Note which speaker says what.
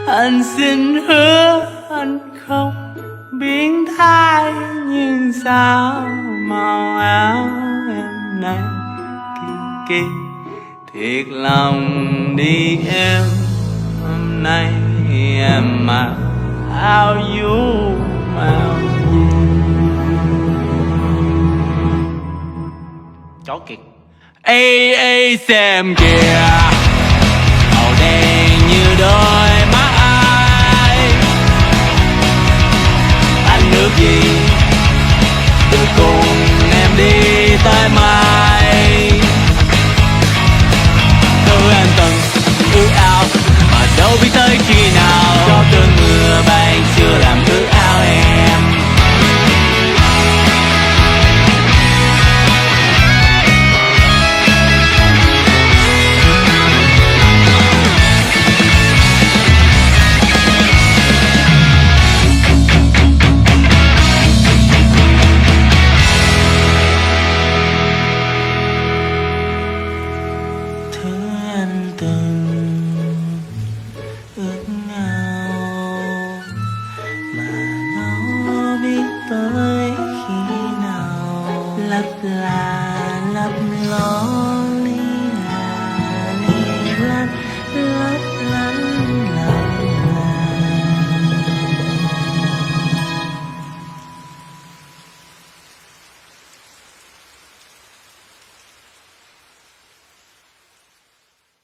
Speaker 1: Anh xin hứa anh không biến thái, nhưng sao màu áo em nay kỳ kỳ. Thiệt lòng đi em, hôm nay em mặc áo vú màu gì. Chó kiệt. Ê ê xem kìa, màu đen như đôi mắt ai. Anh ước gì được cùng em đi tới mai. Thứ anh từng ước ao mà đâu biết tới khi nào. Cho cơn mưa bay chưa làm ướt áo em. Tới khi nào lấp là lấp ló.